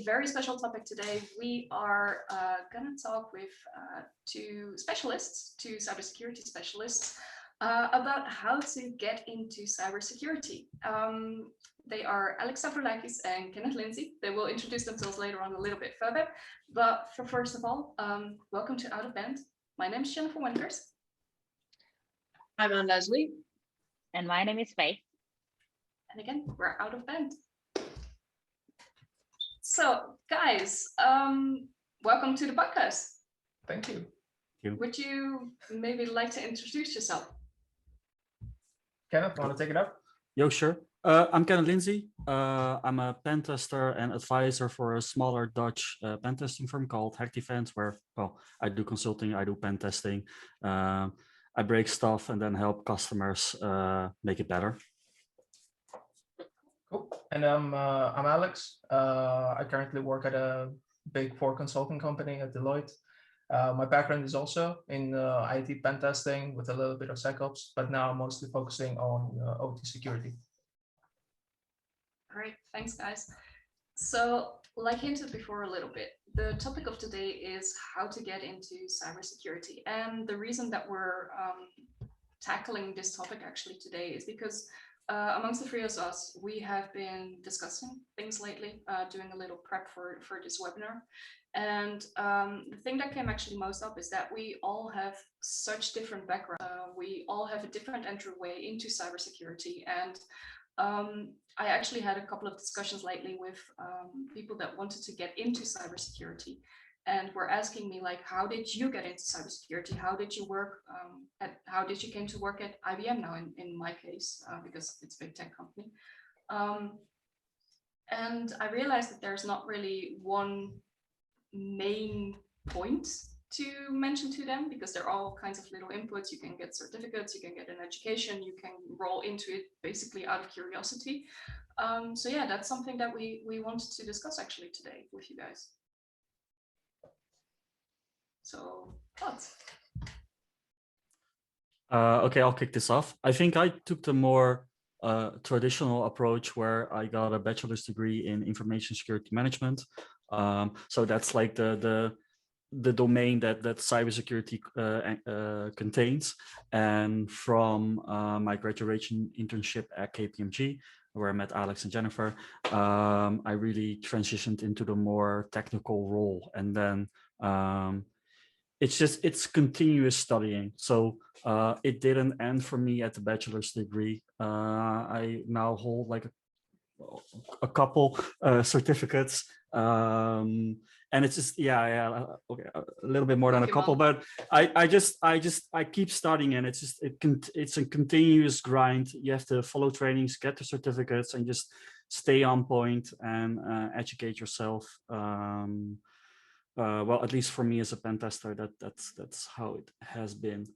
very special topic today. We are going to talk with two cybersecurity specialists, about how to get into cybersecurity. They are Stavroulakis and Kenneth Linzey. They will introduce themselves later on a little bit further. But first of all, welcome to Out of Band. My name is Jennifer Wennekers. I'm Anne Leslie. And my name is Faith. And again, we're Out of Band. So, guys, welcome to the podcast. Thank you. Would you maybe like to introduce yourself? Kenneth, want to take it up? Yo, sure. I'm Kenneth Linzey. I'm a pen tester and advisor for a smaller Dutch pen testing firm called Hack Defense, where, well, I do consulting, I do pen testing. I break stuff and then help customers make it better. Cool. And I'm Alex. I currently work at a big four consulting company at Deloitte. My background is also in IT pen testing with a little bit of SecOps, but now I'm mostly focusing on OT security. Great, thanks guys. So, like hinted before a little bit, the topic of today is how to get into cybersecurity. And the reason that we're tackling this topic actually today is because amongst the three of us, we have been discussing things lately, doing a little prep for this webinar. And the thing that came actually most up is that we all have such different backgrounds. We all have a different entryway into cybersecurity. And I actually had a couple of discussions lately with people that wanted to get into cybersecurity and were asking me, like, how did you get into cybersecurity? How did you work how did you came to work at IBM now in my case, because it's a big tech company. And I realized that there's not really one main point to mention to them, because there are all kinds of little inputs. You can get certificates, you can get an education, you can roll into it basically out of curiosity. So yeah, that's something that we wanted to discuss actually today with you guys. So, thoughts? Okay, I'll kick this off. I think I took the more traditional approach where I got a bachelor's degree in information security management. So that's like the domain that cybersecurity contains. And from my graduation internship at KPMG, where I met Alex and Jennifer, I really transitioned into the more technical role. And then it's continuous studying. So it didn't end for me at the bachelor's degree. I now hold like a couple certificates, and it's just okay, a little bit more than a couple, but I keep studying, and it's a continuous grind. You have to follow trainings, get the certificates, and just stay on point and educate yourself. Well, at least for me as a pen tester, that's how it has been.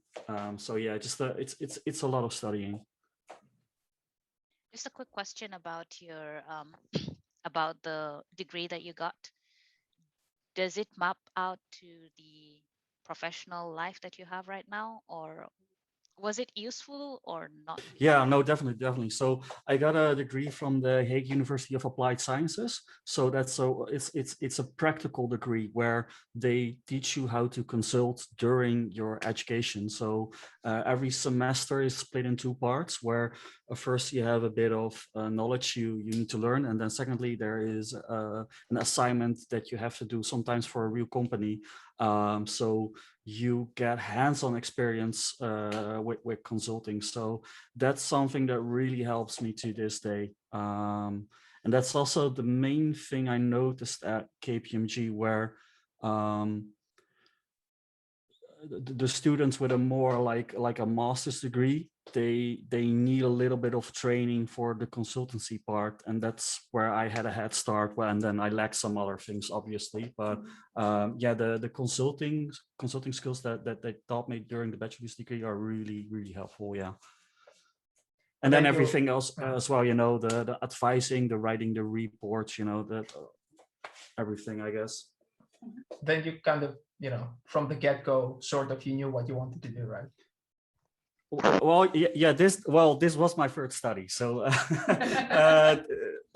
So yeah, just it's a lot of studying. Just a quick question about your about the degree that you got. Does it map out to the professional life that you have right now, or was it useful or not? Yeah, no, definitely. So I got a degree from the Hague University of Applied Sciences. So it's a practical degree where they teach you how to consult during your education. So every semester is split in two parts, where first you have a bit of knowledge you need to learn, and then secondly there is an assignment that you have to do, sometimes for a real company. So you get hands-on experience with consulting. So that's something that really helps me to this day. And that's also the main thing I noticed at KPMG, where the students with a more like a master's degree, they need a little bit of training for the consultancy part, and that's where I had a head start. Well, and then I lacked some other things, obviously, but yeah, the consulting skills that they taught me during the bachelor's degree are really helpful. Yeah. And then everything else as well, you know, the advising, the writing the reports, you know, that everything, I guess. Then you kind of, you know, from the get-go, sort of, you knew what you wanted to do, right? Well, yeah, this was my first study. So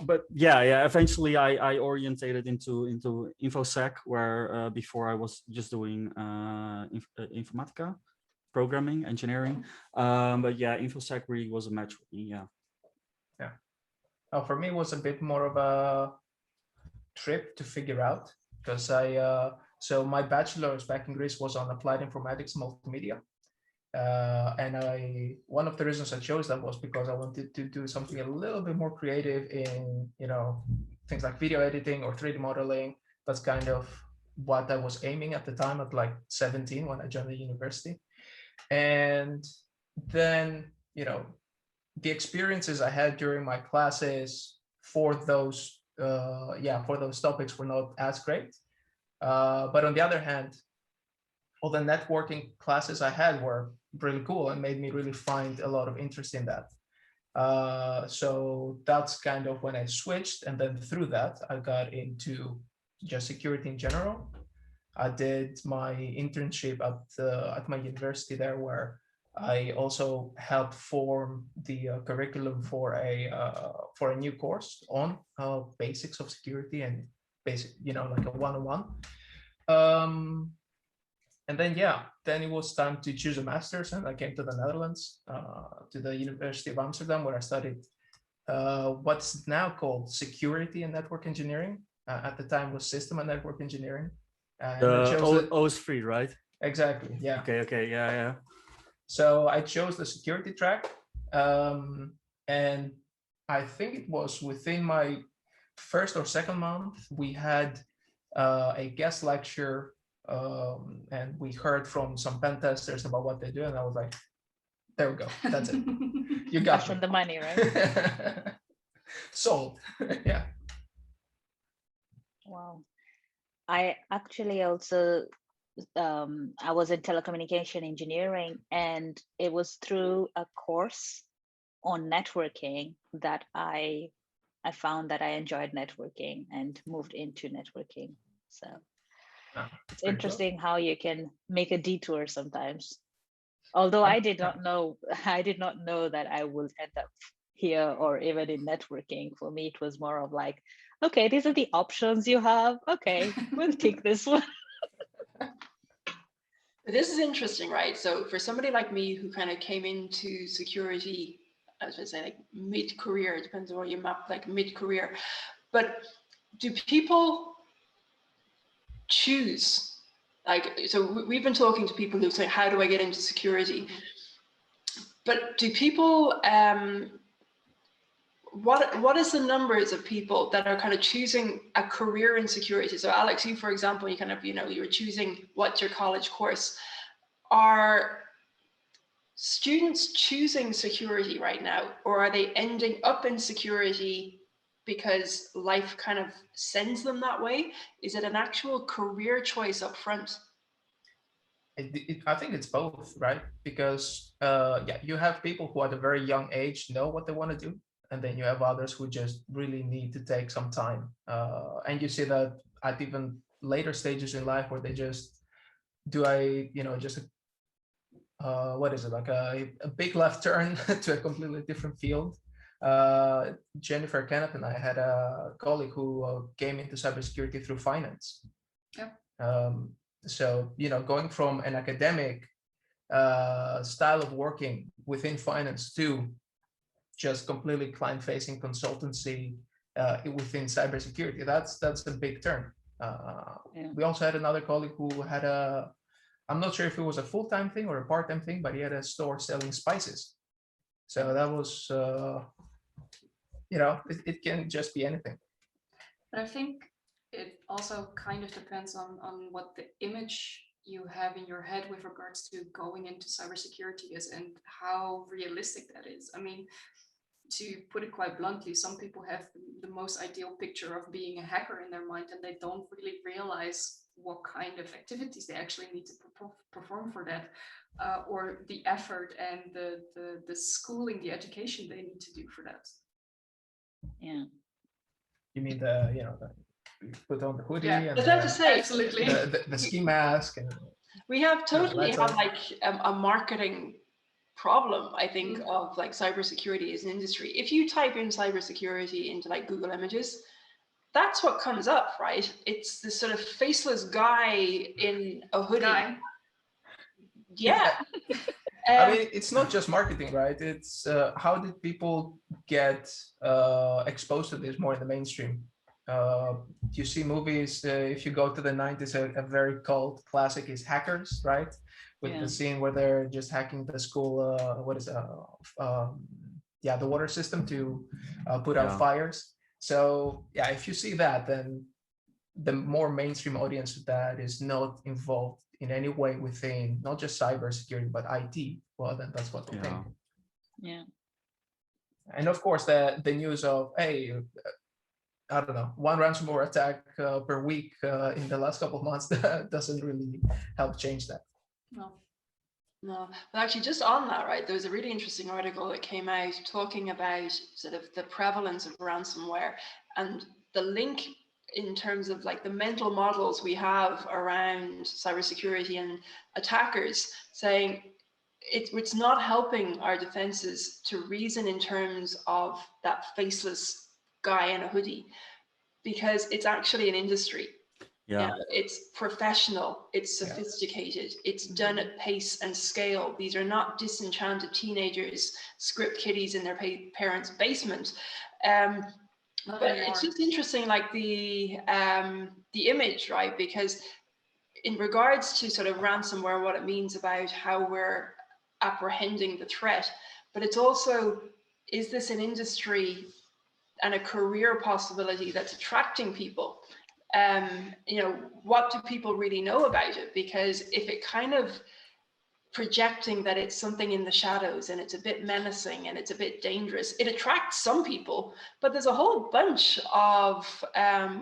but yeah, eventually I orientated into infosec, where before I was just doing informatica, programming, engineering. But yeah, infosec really was a match for me. Yeah. For me, it was a bit more of a trip to figure out, because so my bachelor's back in Greece was on applied informatics multimedia. And one of the reasons I chose that was because I wanted to do something a little bit more creative in, things like video editing or 3D modeling. That's kind of what I was aiming at the time, at like 17 when I joined the university. And then, the experiences I had during my classes for those topics were not as great. But on the other hand, all the networking classes I had were really cool and made me really find a lot of interest in that. So that's kind of when I switched, and then through that I got into just security in general. I did my internship at my university there, where I also helped form the curriculum for a new course on basics of security and basic, like a one-on-one. And then it was time to choose a master's, and I came to the Netherlands, to the University of Amsterdam, where I studied what's now called security and network engineering. At the time was system and network engineering. And OS3, right? Exactly, yeah. Okay, yeah. So I chose the security track, and I think it was within my first or second month, we had a guest lecture, and we heard from some pen testers about what they do, and I was like, there we go, that's it. You got From the money, right? Sold. Yeah. Wow. I actually also I was in telecommunication engineering, and it was through a course on networking that I found that I enjoyed networking and moved into networking. So it's interesting how you can make a detour sometimes. Although I did not know that I would end up here or even in networking. For me, it was more of like, okay, these are the options you have. Okay, we'll take this one. This is interesting, right? So for somebody like me who kind of came into security, I was going to say like mid-career, it depends on what you map, like mid-career, but do people choose? Like, so we've been talking to people who say, how do I get into security? But do people, what is the numbers of people that are kind of choosing a career in security? So Alex, you, for example, you kind of, you were choosing what's your college course. Are students choosing security right now, or are they ending up in security because life kind of sends them that way? Is it an actual career choice up front? I think it's both, right? Because you have people who at a very young age know what they want to do, and then you have others who just really need to take some time. And you see that at even later stages in life, where they just what is it, like a big left turn to a completely different field. Jennifer, Kenneth, and I had a colleague who came into cybersecurity through finance. Yeah. So, going from an academic style of working within finance to just completely client-facing consultancy within cybersecurity, that's a big turn. We also had another colleague who had I'm not sure if it was a full-time thing or a part-time thing, but he had a store selling spices. So that was, it can just be anything. But I think it also kind of depends on what the image you have in your head with regards to going into cybersecurity is and how realistic that is. I mean, to put it quite bluntly, some people have the most ideal picture of being a hacker in their mind, and they don't really realize what kind of activities they actually need to perform for that, or the effort and the schooling, the education they need to do for that. Yeah. You mean put on the hoodie? Yeah, and I was about to say, the ski mask. And we have totally that's have like a marketing problem, I think, of like cybersecurity as an industry. If you type in cybersecurity into like Google Images, that's what comes up, right? It's this sort of faceless guy in a hoodie. Yeah. I mean, it's not just marketing, right? It's how did people get exposed to this more in the mainstream? You see movies, if you go to the 90s, a very cult classic is Hackers, right? With the scene where they're just hacking the school, the water system to put out fires. So yeah, if you see that, then the more mainstream audience that is not involved in any way within not just cybersecurity but IT, well, then that's what they think. Yeah. And of course, the news of, hey, I don't know, one ransomware attack per week in the last couple of months doesn't really help change that. No, but actually just on that, right, there was a really interesting article that came out talking about sort of the prevalence of ransomware and the link in terms of like the mental models we have around cybersecurity and attackers, saying it's not helping our defenses to reason in terms of that faceless guy in a hoodie, because it's actually an industry. Yeah. It's professional, it's sophisticated, it's done at pace and scale. These are not disenchanted teenagers, script kiddies in their parents' basement. But it's just interesting, like the image, right? Because in regards to sort of ransomware, what it means about how we're apprehending the threat, but it's also, is this an industry and a career possibility that's attracting people? You know, what do people really know about it? Because if it kind of projecting that it's something in the shadows and it's a bit menacing and it's a bit dangerous, it attracts some people, but there's a whole bunch of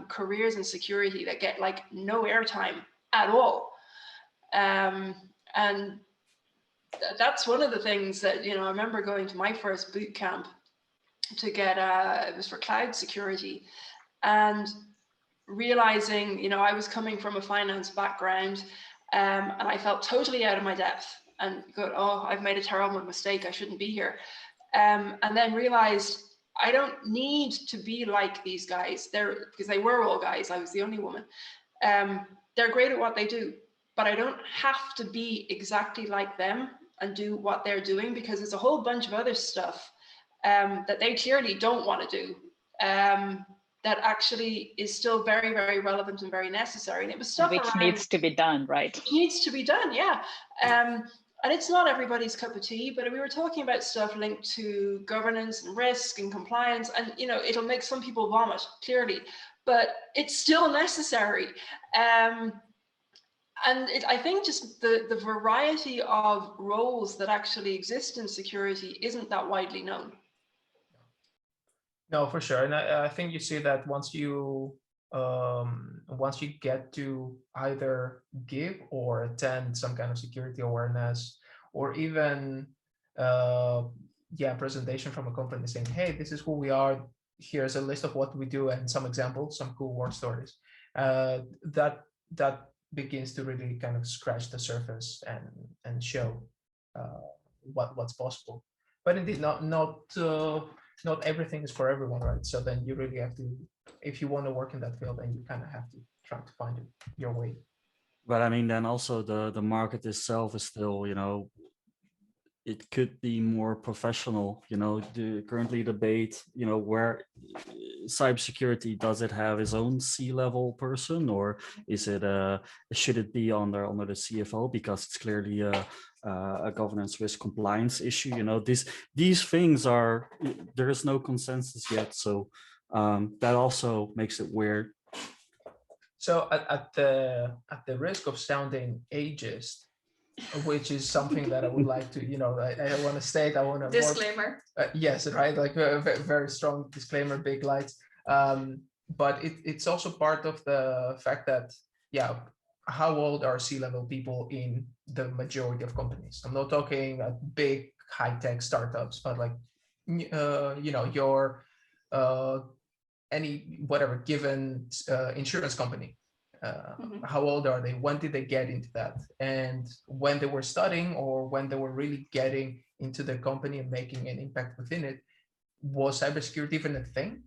careers in security that get like no airtime at all. And that's one of the things that, you know, I remember going to my first boot camp to get, it was for cloud security, and realizing, you know, I was coming from a finance background, and I felt totally out of my depth and go, oh, I've made a terrible mistake, I shouldn't be here. And then realized I don't need to be like these guys. Because they were all guys, I was the only woman. They're great at what they do, but I don't have to be exactly like them and do what they're doing, because there's a whole bunch of other stuff that they clearly don't want to do. That actually is still very, very relevant and very necessary. And it was stuff which needs to be done, right? It needs to be done, yeah. And it's not everybody's cup of tea, but we were talking about stuff linked to governance and risk and compliance, and you know, it'll make some people vomit, clearly, but it's still necessary. And I think just the variety of roles that actually exist in security isn't that widely known. No, for sure. And I think you see that once you get to either give or attend some kind of security awareness, or even presentation from a company saying, hey, this is who we are, here's a list of what we do and some examples, some cool war stories, that begins to really kind of scratch the surface and show what's possible. But indeed, not everything is for everyone, right? So then you really have to, if you want to work in that field, then you kind of have to try to find your way. But I mean, then also the market itself is still, you know, it could be more professional, you know, the currently debate, you know, where cybersecurity, does it have its own C-level person, or is it should it be under the CFO, because it's clearly a governance risk compliance issue, you know, these things are, there is no consensus yet. So that also makes it weird. So at the risk of sounding ageist, which is something that I would like to, you know, I want to state, I want to disclaimer. Yes, right, like a very strong disclaimer, big lights. But it's also part of the fact that, yeah, how old are C-level people in the majority of companies? I'm not talking big high-tech startups, but like, you know, your any whatever given insurance company. How old are they? When did they get into that? And when they were studying or when they were really getting into the company and making an impact within it, was cybersecurity even a thing?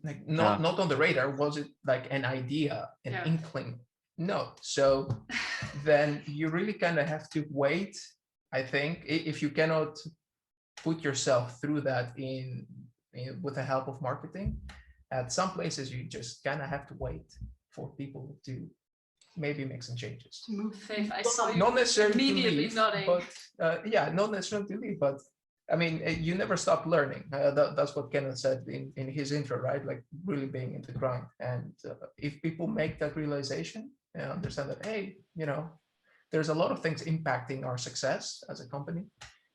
Like not on the radar. Was it like an idea, an inkling? No. So then you really kind of have to wait. I think if you cannot put yourself through that in with the help of marketing, at some places you just kind of have to wait for people to maybe make some changes. Faith, I saw you not necessarily immediately leave, nodding. but yeah, not necessarily to leave, but I mean, you never stop learning. That's what Kenneth said in his intro, right? Like really being in the grind. And if people make that realization and understand that, hey, you know, there's a lot of things impacting our success as a company,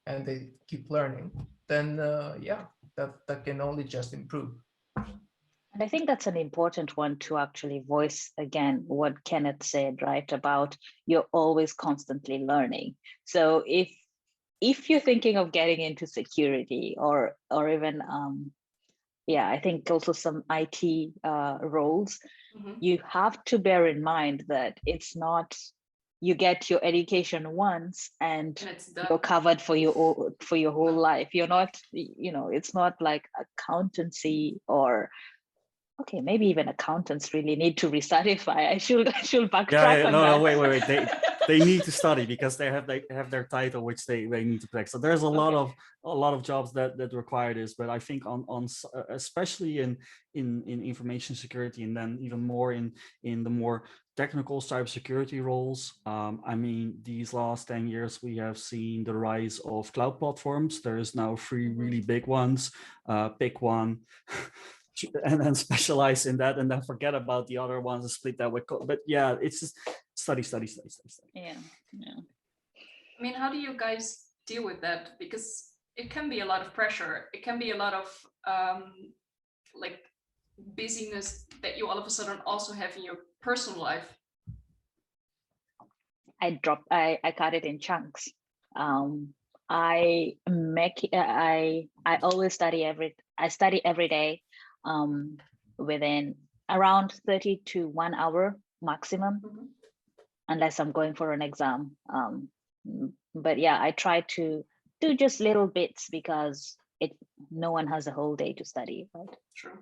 and they keep learning, then yeah, that can only just improve. And I think that's an important one to actually voice again what Kenneth said, right? About you're always constantly learning. So if you're thinking of getting into security or even I think also some IT roles, you have to bear in mind that it's not you get your education once and you're covered for your whole life. You're not, you know, it's not like accountancy or okay, maybe even accountants really need to recertify. I should backtrack on that. No, wait. They need to study because they have their title, which they need to protect. So there's a lot of jobs that require this. But I think on especially in information security, and then even more in the more technical cybersecurity roles. I mean, these last 10 years we have seen the rise of cloud platforms. There's now 3 really big ones. Pick one. And then specialize in that, and then forget about the other ones and split that with. But yeah, it's just study. Yeah. I mean, how do you guys deal with that? Because it can be a lot of pressure. It can be a lot of like busyness that you all of a sudden also have in your personal life. I cut it in chunks. I always study every day. Within around 30 to 1 hour maximum, unless I'm going for an exam. But yeah, I try to do just little bits because no one has a whole day to study, right? True.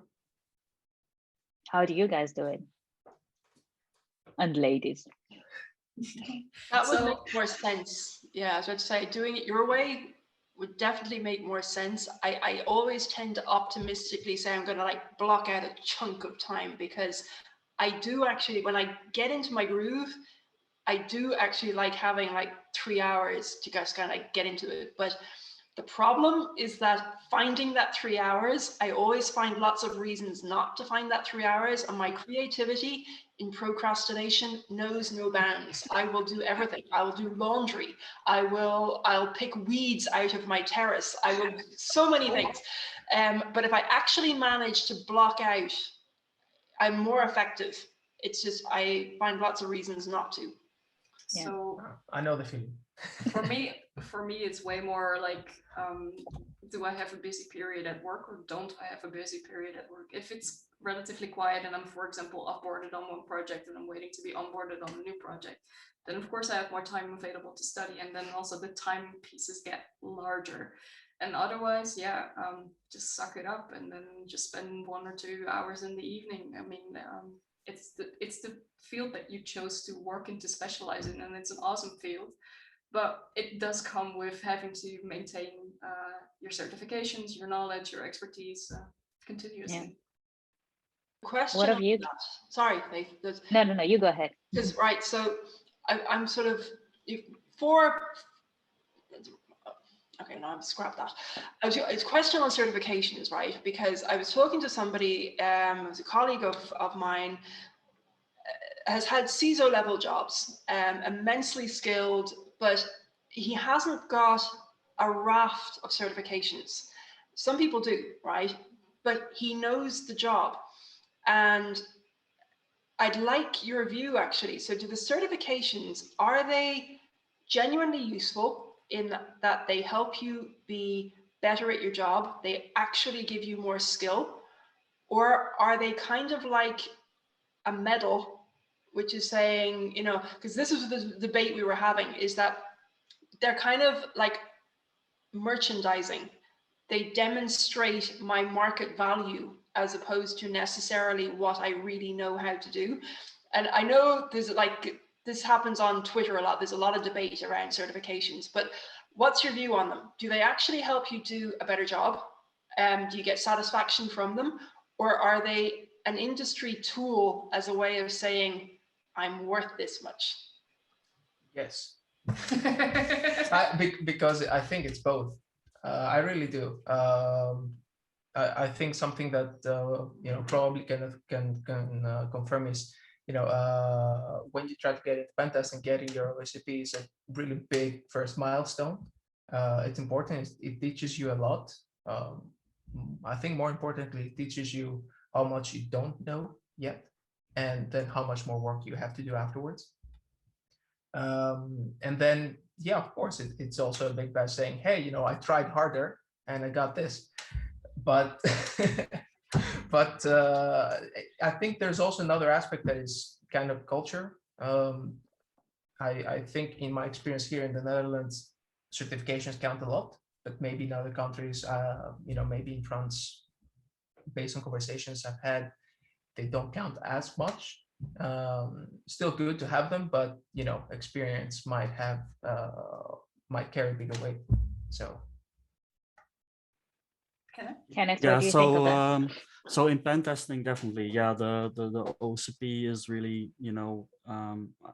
How do you guys do it? And ladies. That would make more sense. Yeah, so I'd say doing it your way would definitely make more sense. I always tend to optimistically say I'm going to like block out a chunk of time, because I do actually, when I get into my groove, I do actually like having like 3 hours to just kind of like get into it. But the problem is that finding that 3 hours, I always find lots of reasons not to find that 3 hours, and my creativity in procrastination knows no bounds. I will do everything. I will do laundry. I'll pick weeds out of my terrace. I will do so many things. But if I actually manage to block out, I'm more effective. It's just, I find lots of reasons not to. Yeah. So I know the feeling. for me, it's way more like, do I have a busy period at work or don't I have a busy period at work? If it's relatively quiet and I'm, for example, offboarded on one project and I'm waiting to be onboarded on a new project, then of course I have more time available to study, and then also the time pieces get larger. And otherwise, yeah, just suck it up and then just spend 1 or 2 hours in the evening. I mean, it's the field that you chose to work in, to specialize in, and it's an awesome field. But it does come with having to maintain your certifications, your knowledge, your expertise continuously. Yeah. Question. What have you? Sorry, Faith. No, you go ahead. Because right, so I'm sort of okay, no, I've scrapped that. It's a question on certifications, right? Because I was talking to somebody, who's a colleague of mine, has had CISO level jobs, immensely skilled, but he hasn't got a raft of certifications. Some people do, right? But he knows the job. And I'd like your view, actually. So do the certifications, are they genuinely useful in that they help you be better at your job? They actually give you more skill? Or are they kind of like a medal which is saying, you know, because this is the debate we were having, is that they're kind of like merchandising. They demonstrate my market value as opposed to necessarily what I really know how to do. And I know there's like, this happens on Twitter a lot. There's a lot of debate around certifications, but what's your view on them? Do they actually help you do a better job? Do you get satisfaction from them? Or are they an industry tool as a way of saying, I'm worth this much? Yes. Because I think it's both. I really do. I think something that you know, probably can confirm is, you know, when you try to get into pen testing, getting your OSCP is a really big first milestone. It's important. It teaches you a lot. I think more importantly, it teaches you how much you don't know yet, and then how much more work you have to do afterwards. And then, yeah, of course, it's also a big badge saying, hey, you know, I tried harder and I got this. But but I think there's also another aspect that is kind of culture. I think in my experience here in the Netherlands, certifications count a lot, but maybe in other countries, you know, maybe in France, based on conversations I've had, they don't count as much. Still good to have them, but you know, experience might carry bigger weight. So Kenneth, Yeah, what do you think of that? so in pen testing, definitely, yeah, the OCP is really, you know,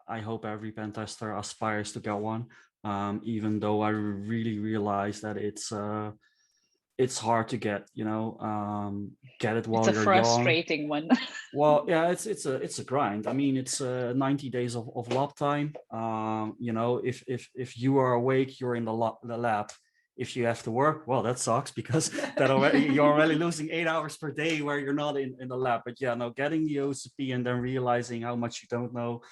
I hope every pen tester aspires to get one, even though I really realize that it's hard to get, you know, get it while It's a you're young. frustrating one. Well, yeah, it's a grind. I mean, it's 90 days of lab time. You know, if you are awake, you're in the lab. If you have to work, well, that sucks, because you're already losing 8 hours per day where you're not in the lab. But yeah, no, getting the OCP and then realizing how much you don't know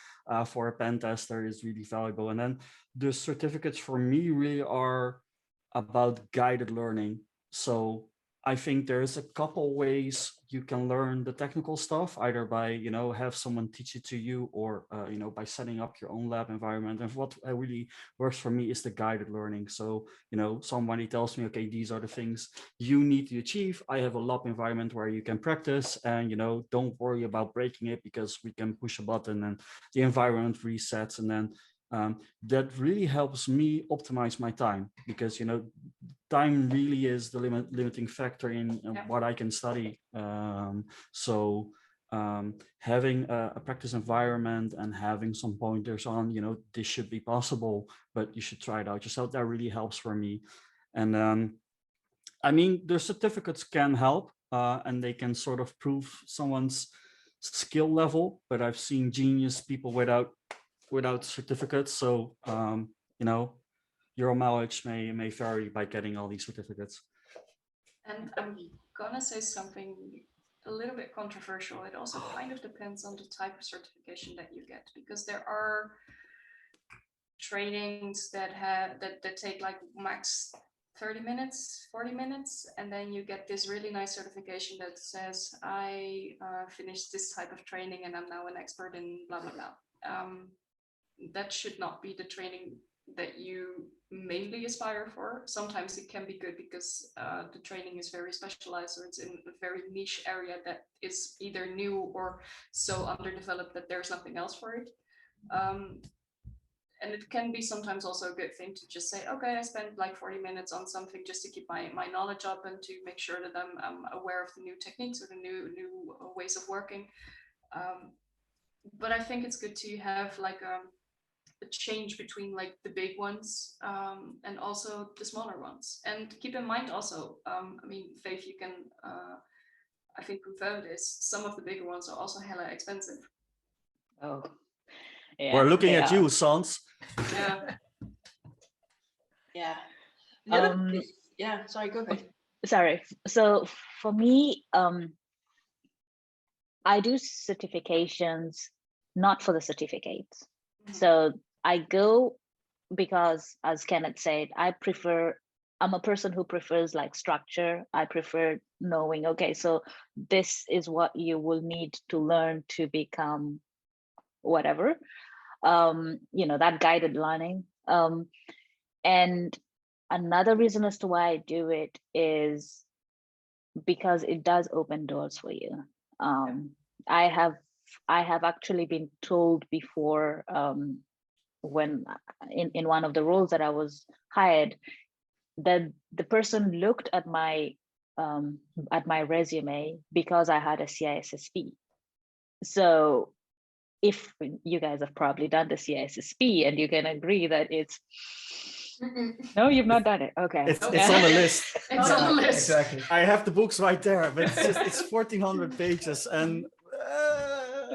for a pen tester is really valuable. And then the certificates for me really are about guided learning. So I think there's a couple ways you can learn the technical stuff, either by, you know, have someone teach it to you, or, you know, by setting up your own lab environment. And what really works for me is the guided learning. So, you know, somebody tells me, okay, these are the things you need to achieve. I have a lab environment where you can practice, and, you know, don't worry about breaking it, because we can push a button and the environment resets. And then that really helps me optimize my time, because, you know, time really is the limiting factor in what I can study. So having a practice environment and having some pointers on, you know, this should be possible, but you should try it out yourself, that really helps for me. And I mean, the certificates can help, and they can sort of prove someone's skill level, but I've seen genius people without certificates. So you know, your mileage may vary by getting all these certificates. And I'm gonna say something a little bit controversial. It also kind of depends on the type of certification that you get, because there are trainings that take like max 30 minutes, 40 minutes, and then you get this really nice certification that says, I finished this type of training and I'm now an expert in blah, blah, blah. That should not be the training that you mainly aspire for. Sometimes it can be good because the training is very specialized, or it's in a very niche area that is either new or so underdeveloped that there's nothing else for it. And it can be sometimes also a good thing to just say, okay, I spent like 40 minutes on something just to keep my knowledge up and to make sure that I'm aware of the new techniques or the new ways of working. But I think it's good to have like a change between like the big ones and also the smaller ones. And keep in mind also, I mean, Faith, you can, I think, confirm this, some of the bigger ones are also hella expensive. Oh, yeah. We're looking at you, Sans. Yeah. Yeah. Yeah, sorry, go ahead. Sorry. So for me, I do certifications not for the certificates. Mm-hmm. So I go because, as Kenneth said, I'm a person who prefers like structure. I prefer knowing, okay, so this is what you will need to learn to become whatever, that guided learning. And another reason as to why I do it is because it does open doors for you. I have actually been told before, when in one of the roles that I was hired, that the person looked at my resume because I had a CISSP. So if you guys have probably done the CISSP, and you can agree that it's no, you've not done it. Okay, it's on the list. It's on the list. Exactly. I have the books right there, but it's 1,400 pages, and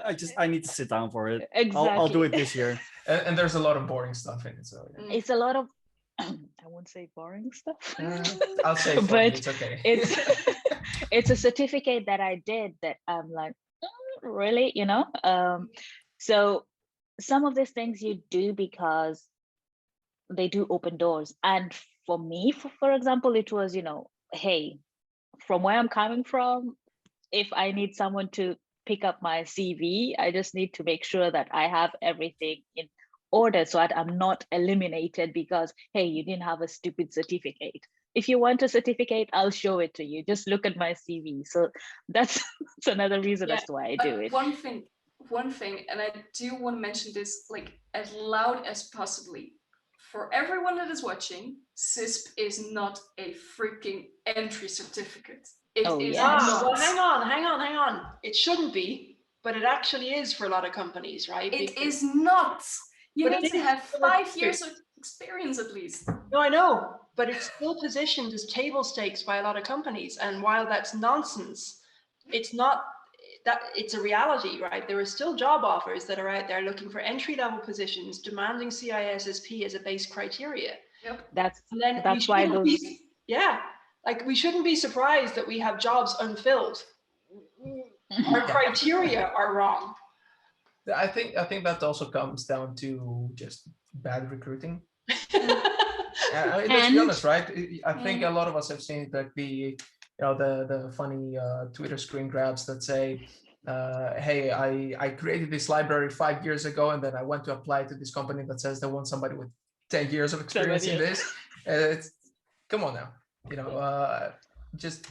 I need to sit down for it. exactly. I'll do it this year. And there's a lot of boring stuff in it. So yeah. It's a lot of I won't say boring stuff. I'll say for But you, it's okay. it's a certificate that I did that I'm like, really, so some of these things you do because they do open doors. And for me, for example, it was, hey, from where I'm coming from, if I need someone to pick up my CV, I just need to make sure that I have everything in order so that I'm not eliminated because, hey, you didn't have a stupid certificate. If you want a certificate, I'll show it to you. Just look at my CV. So that's another reason as to why I do it. One thing, and I do want to mention this like as loud as possibly. For everyone that is watching, CISP is not a freaking entry certificate. It is not. Well, hang on. It shouldn't be, but it actually is for a lot of companies, right? It is not. You need to have 5 years of experience at least. No, I know, but it's still positioned as table stakes by a lot of companies. And while that's nonsense, it's not that it's a reality, right? There are still job offers that are out there looking for entry-level positions, demanding CISSP as a base criteria. Yep. That's why those. We shouldn't be surprised that we have jobs unfilled. Our criteria are wrong. I think that also comes down to just bad recruiting. Let's be honest, right? I think a lot of us have seen like the funny Twitter screen grabs that say, hey, I created this library 5 years ago, and then I went to apply to this company that says they want somebody with 10 years of experience in this. It's, come on now, just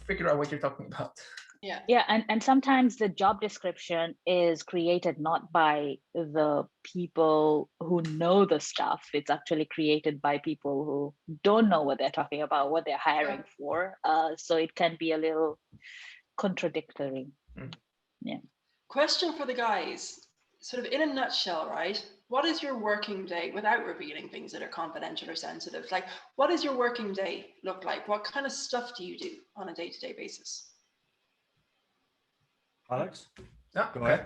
figure out what you're talking about. Yeah, and sometimes the job description is created not by the people who know the stuff. It's actually created by people who don't know what they're talking about, what they're hiring for. So it can be a little contradictory. Yeah. Question for the guys, sort of in a nutshell, right? What is your working day, without revealing things that are confidential or sensitive? Like, what does your working day look like? What kind of stuff do you do on a day-to-day basis? Alex? No, Go ahead.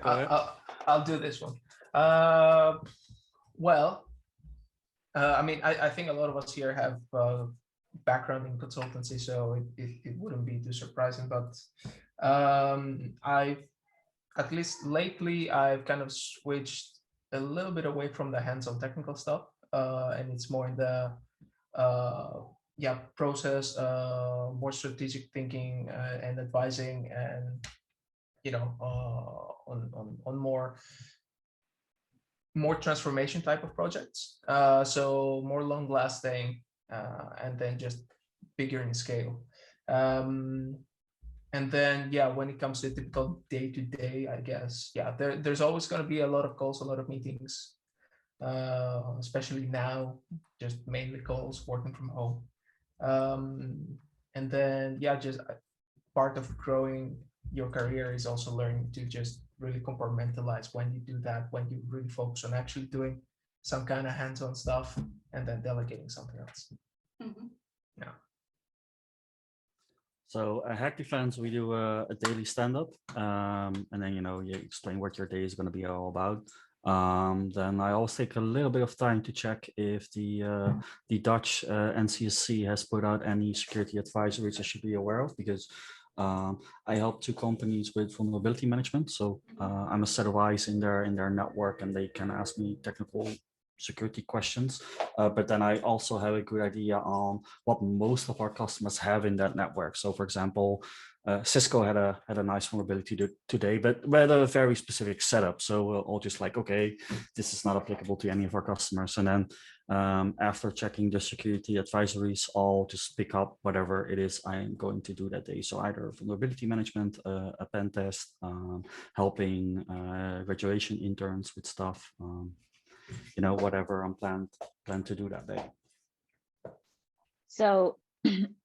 I'll do this one. I think a lot of us here have background in consultancy, so it wouldn't be too surprising. But at least lately, I've kind of switched a little bit away from the hands-on technical stuff, and it's more in the process, more strategic thinking and advising, and on more transformation type of projects. So more long lasting, and then just bigger in scale. And then, when it comes to typical day-to-day, I guess, there's always going to be a lot of calls, a lot of meetings, especially now, just mainly calls, working from home. And then, just part of growing your career is also learning to just really compartmentalize when you do that, when you really focus on actually doing some kind of hands-on stuff and then delegating something else. Mm-hmm. Yeah. So at Hack Defense, we do a daily stand-up, and then you explain what your day is going to be all about. Then I always take a little bit of time to check if the Dutch NCSC has put out any security advisories I should be aware of, because I help 2 companies with vulnerability management. So I'm a set of eyes in their network, and they can ask me technical security questions. but then I also have a good idea on what most of our customers have in that network. So for example, Cisco had a nice vulnerability today, but we had a very specific setup. So we'll all just like, okay, this is not applicable to any of our customers. And then after checking the security advisories, I'll just pick up whatever it is I'm going to do that day. So either vulnerability management, a pen test, helping graduation interns with stuff, whatever I'm planned to do that day. So,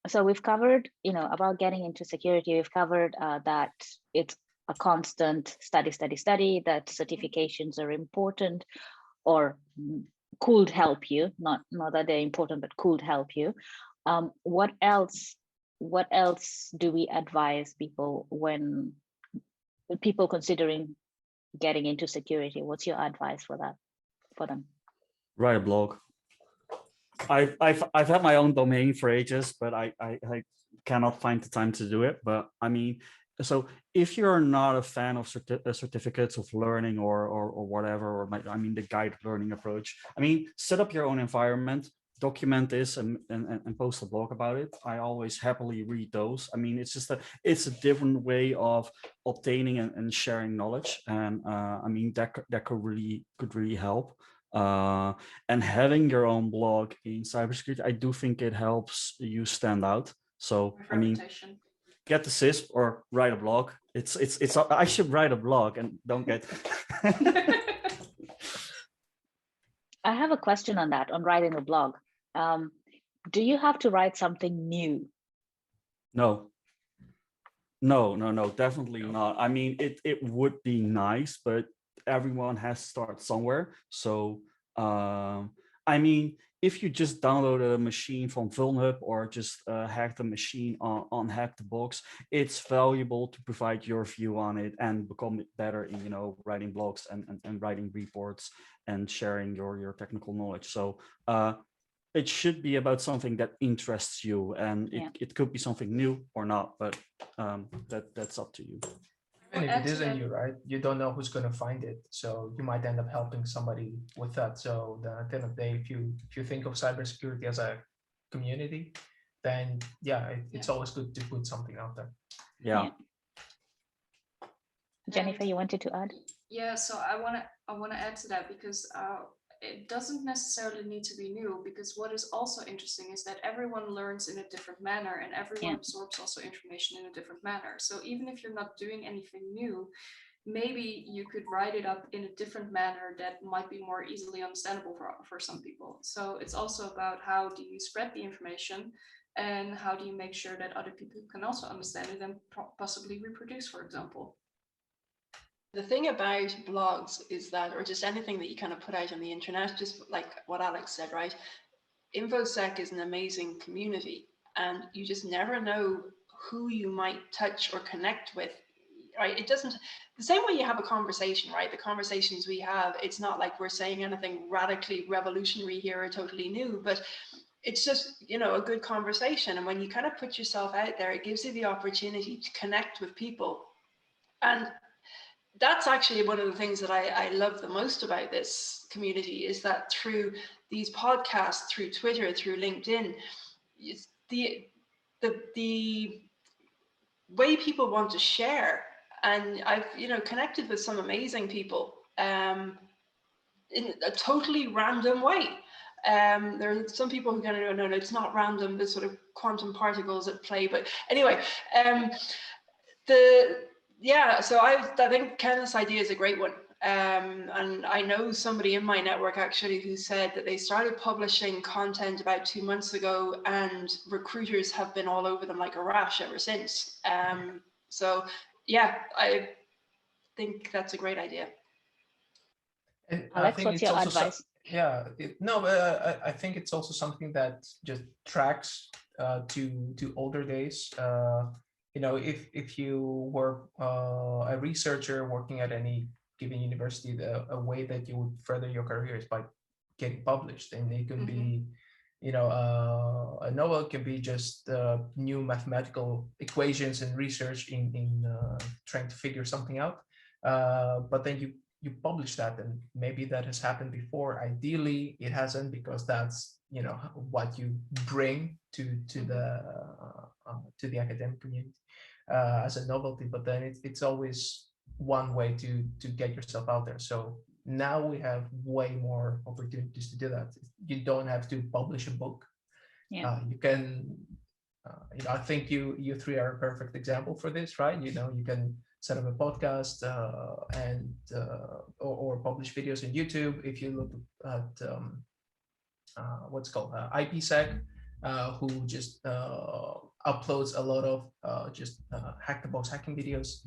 so we've covered, about getting into security. We've covered that it's a constant study, that certifications are important or could help you, not that they're important, but could help you. What else do we advise people when people considering getting into security? What's your advice for them? Write a blog. I've had my own domain for ages, but I cannot find the time to do it. But I mean, so if you're not a fan of certificates of learning or whatever, or the guided learning approach, set up your own environment, document this, and post a blog about it. I always happily read those. It's a different way of obtaining and sharing knowledge, and that could really help. And having your own blog in cybersecurity, I do think it helps you stand out. So get the CISP or write a blog. It's I should write a blog and don't get. I have a question on that, on writing a blog. Do you have to write something new? No, definitely not. It would be nice, but everyone has to start somewhere. So if you just download a machine from VulnHub or just hack the machine on Hack the Box, it's valuable to provide your view on it and become better in writing blogs and writing reports and sharing your technical knowledge. So it should be about something that interests you, and it could be something new or not, but that's up to you. And if it isn't you, right, you don't know who's going to find it. So you might end up helping somebody with that. So at the end of the day, if you think of cybersecurity as a community, then it's always good to put something out there. Yeah. Jennifer, you wanted to add? Yeah, so I want to add to that, because it doesn't necessarily need to be new, because what is also interesting is that everyone learns in a different manner, and everyone absorbs also information in a different manner. So even if you're not doing anything new, maybe you could write it up in a different manner that might be more easily understandable for some people. So it's also about how do you spread the information, and how do you make sure that other people can also understand it and possibly reproduce, for example. The thing about blogs is that, or just anything that you kind of put out on the internet, just like what Alex said, right? InfoSec is an amazing community, and you just never know who you might touch or connect with, right? It doesn't, the same way you have a conversation, right? The conversations we have, it's not like we're saying anything radically revolutionary here or totally new, but it's just, a good conversation. And when you kind of put yourself out there, it gives you the opportunity to connect with people. And that's actually one of the things that I love the most about this community, is that through these podcasts, through Twitter, through LinkedIn, the way people want to share. And I've connected with some amazing people in a totally random way. There are some people who kind of no, it's not random. There's sort of quantum particles at play. But anyway, so I think Kenneth's idea is a great one. And I know somebody in my network actually who said that they started publishing content about 2 months ago, and recruiters have been all over them like a rash ever since. So yeah, I think that's a great idea. And Alex, what's your advice? I think it's also something that just tracks to older days. If you were a researcher working at any given university, a way that you would further your career is by getting published, and it can be, a novel can be just new mathematical equations and research in trying to figure something out. But then you publish that, and maybe that has happened before. Ideally, it hasn't, because that's, you know, what you bring to the academic community as a novelty. But then it's always one way to get yourself out there. So now we have way more opportunities to do that. You don't have to publish a book. Yeah. You can, you know, I think you three are a perfect example for this, right? You know, you can set up a podcast and or publish videos on YouTube. If you look at what's called IPsec, who just uploads a lot of just hack the box hacking videos.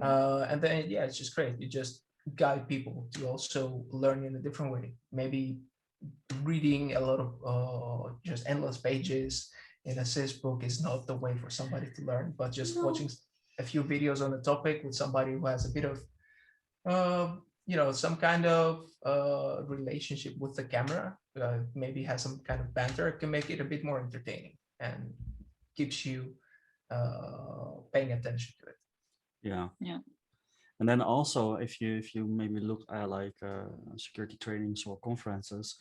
And then, yeah, it's just great. You just guide people to also learn in a different way. Maybe reading a lot of just endless pages in a CIS book is not the way for somebody to learn, but just watching a few videos on the topic with somebody who has a bit of, you know, some kind of relationship with the camera, maybe has some kind of banter, can make it a bit more entertaining and keeps you paying attention to it. Yeah. Yeah. And then also, if you maybe look at like security trainings or conferences,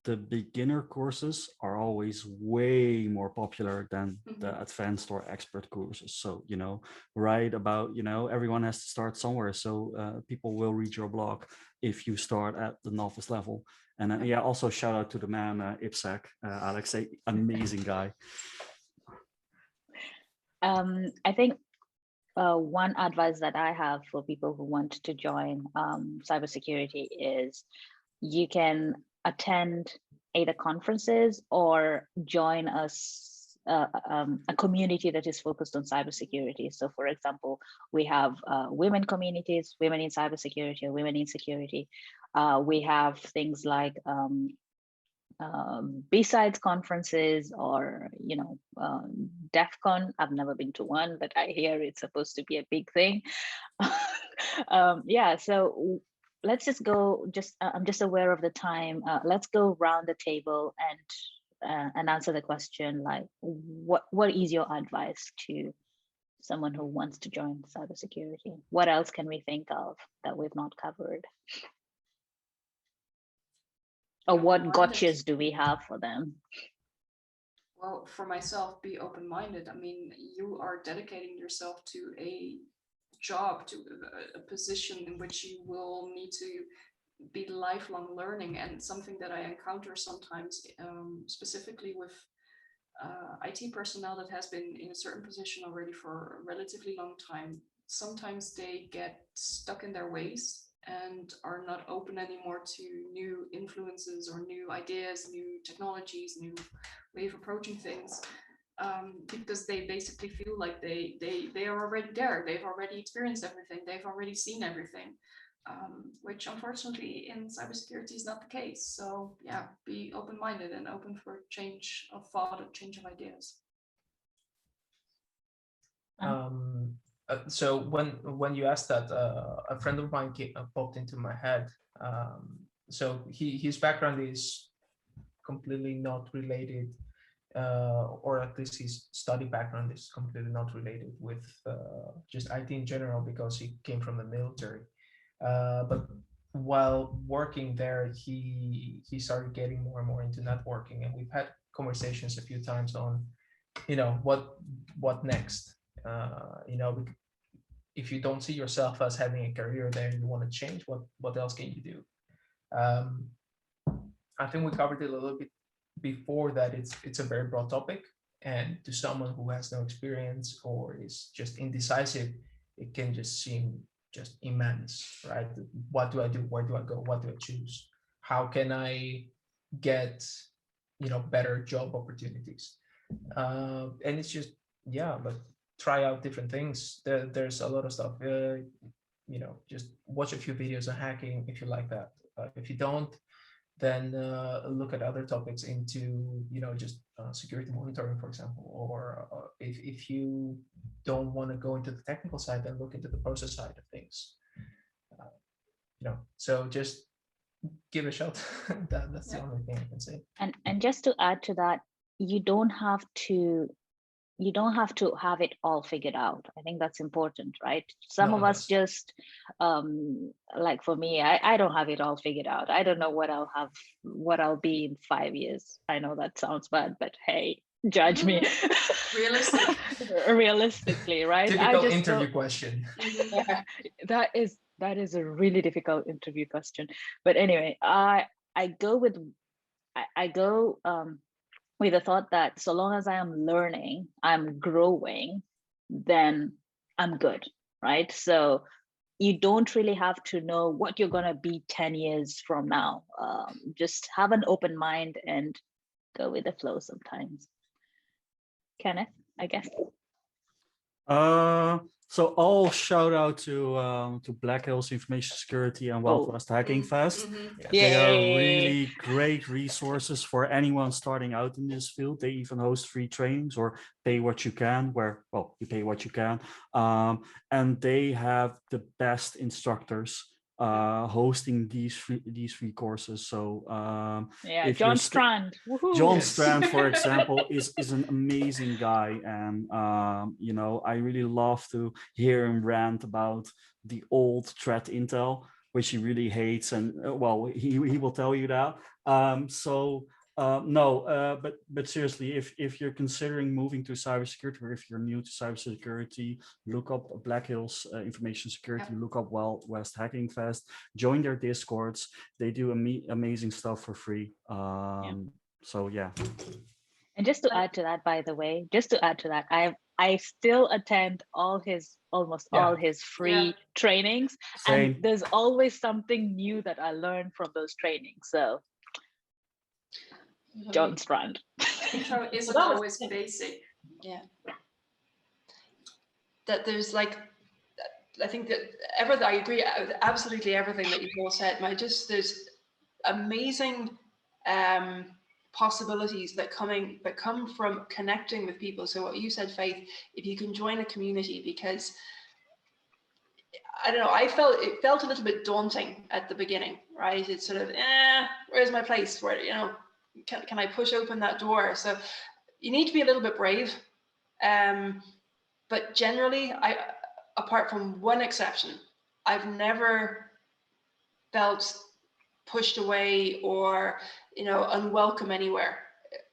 the beginner courses are always way more popular than the advanced or expert courses. So, you know, right about, you know, everyone has to start somewhere. So people will read your blog if you start at the novice level. And yeah, also shout out to the man, IPSec, Alex, amazing guy. I think one advice that I have for people who want to join cybersecurity is you can attend either conferences or join a community that is focused on cybersecurity. So for example, we have women communities, women in cybersecurity or women in security. We have things like B-sides conferences, or, you know, DEF CON. I've never been to one, but I hear it's supposed to be a big thing. Yeah, so let's just go, I'm just aware of the time. Let's go round the table and answer the question, like, what is your advice to someone who wants to join cybersecurity? What else can we think of that we've not covered? Or what gotchas do we have for them? Well, for myself, be open-minded. I mean, you are dedicating yourself to a job, to a position in which you will need to be lifelong learning. And something that I encounter sometimes, specifically with IT personnel that has been in a certain position already for a relatively long time, sometimes they get stuck in their ways and are not open anymore to new influences or new ideas, new technologies, new way of approaching things, because they basically feel like they are already there. They've already experienced everything. They've already seen everything, which unfortunately in cybersecurity is not the case. So yeah, be open-minded and open for change of thought, a change of ideas. So when you asked that, a friend of mine popped into my head. So his background is completely not related, or at least his study background is completely not related with just IT in general, because he came from the military. But while working there, he started getting more and more into networking, and we've had conversations a few times on, you know, what next. You know, if you don't see yourself as having a career there and you want to change, what else can you do? I think we covered it a little bit before, that it's a very broad topic, and to someone who has no experience or is just indecisive, it can just seem just immense, right? What do I do? Where do I go? What do I choose? How can I get, you know, better job opportunities? And it's just, yeah, but try out different things. There's a lot of stuff. You know, just watch a few videos on hacking if you like that. If you don't, then look at other topics into, you know, just security monitoring, for example. Or if you don't want to go into the technical side, then look into the process side of things. You know, so just give it a shot. That's the only thing I can say. And just to add to that, you don't have to you don't have to have it all figured out. I think that's important, right? Some No of one us does. just, like for me, I don't have it all figured out. I don't know what I'll be in 5 years. I know that sounds bad, but hey, judge me. Realistic. Realistically, right? I Typical just interview don't. question. Yeah, that is a really difficult interview question. But anyway, I go with with the thought that so long as I am learning, I'm growing, then I'm good, right? So you don't really have to know what you're gonna be 10 years from now. Just have an open mind and go with the flow sometimes. Kenneth, I guess. So all shout out to Black Hills Information Security and Wild Oh. West Hacking Fest. Mhm. They are Yay. really great resources for anyone starting out in this field. They even host free trainings or pay what you can, where, well, you pay what you can. And they have the best instructors hosting these free courses. So Yeah, if John you're Strand. Woohoo. John Yes. Strand, for example, is an amazing guy, and you know, I really love to hear him rant about the old threat intel, which he really hates, and well, he will tell you that. But seriously, if you're considering moving to cybersecurity, or if you're new to cybersecurity, look up Black Hills Information Security, look up Wild West Hacking Fest, join their Discords. They do amazing stuff for free. So yeah. And just to add to that, by the way, I still attend almost all his free trainings, Same. and there's always something new that I learn from those trainings. So, John Strand. Intro isn't Well, that was always it. basic. Yeah. That there's like, I think that everything, I agree with absolutely everything that you've all said. There's amazing possibilities that come from connecting with people. So what you said, Faith, if you can join a community, because I don't know, it felt a little bit daunting at the beginning, right? It's sort of, where's my place? Where, you know, can I push open that door? So you need to be a little bit brave. But generally, apart from one exception, I've never felt pushed away or, you know, unwelcome anywhere.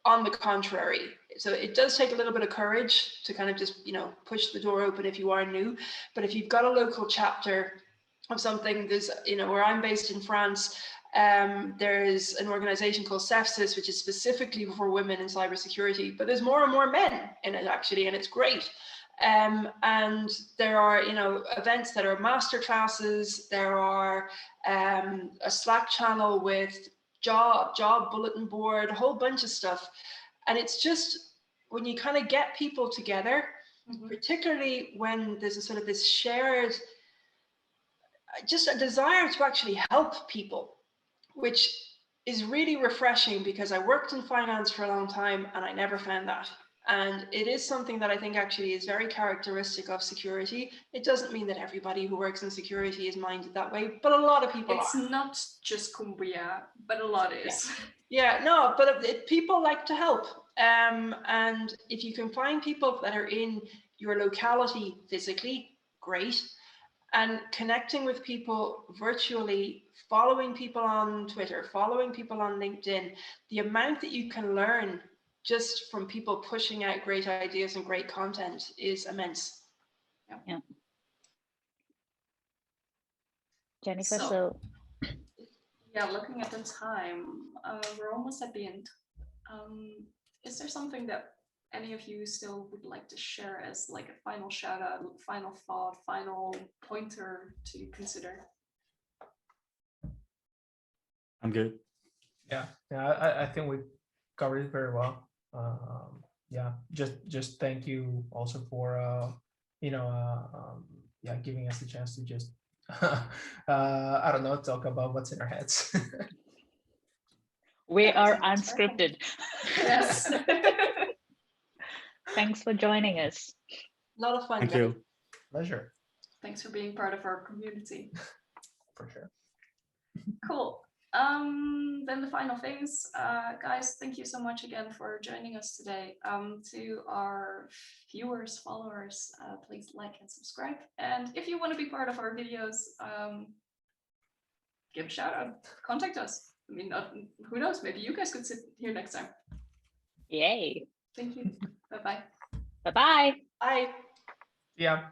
On the contrary. So it does take a little bit of courage to kind of just, you know, push the door open if you are new. But if you've got a local chapter of something, there's, you know, where I'm based in France, there's an organization called CEFSIS, which is specifically for women in cybersecurity, but there's more and more men in it actually, and it's great. And there are, you know, events that are master classes. There are a Slack channel with job bulletin board, a whole bunch of stuff. And it's just when you kind of get people together, particularly when there's a sort of this shared, just a desire to actually help people, which is really refreshing, because I worked in finance for a long time and I never found that. And it is something that I think actually is very characteristic of security. It doesn't mean that everybody who works in security is minded that way, but a lot of people are. It's not just Cumbria, but a lot is. Yeah, no, but people like to help. And if you can find people that are in your locality physically, great. And connecting with people virtually, following people on Twitter, following people on LinkedIn, the amount that you can learn just from people pushing out great ideas and great content is immense. Yeah. Jennifer, So yeah, looking at the time, we're almost at the end. Is there something that any of you still would like to share as like a final shout out, final thought, final pointer to consider? I'm good. Yeah, I think we covered it very well. Yeah, just thank you also for giving us the chance to just I don't know, talk about what's in our heads. we That are is unscripted. Yes. Thanks for joining us. A lot of fun. Thank you. Pleasure. Thanks for being part of our community. For sure. Cool. Then the final things, guys, thank you so much again for joining us today. To our viewers, followers, please like and subscribe. And if you want to be part of our videos, give a shout out, contact us. I mean, who knows, maybe you guys could sit here next time. Yay. Thank you. Bye-bye. Bye-bye. Bye. Yeah.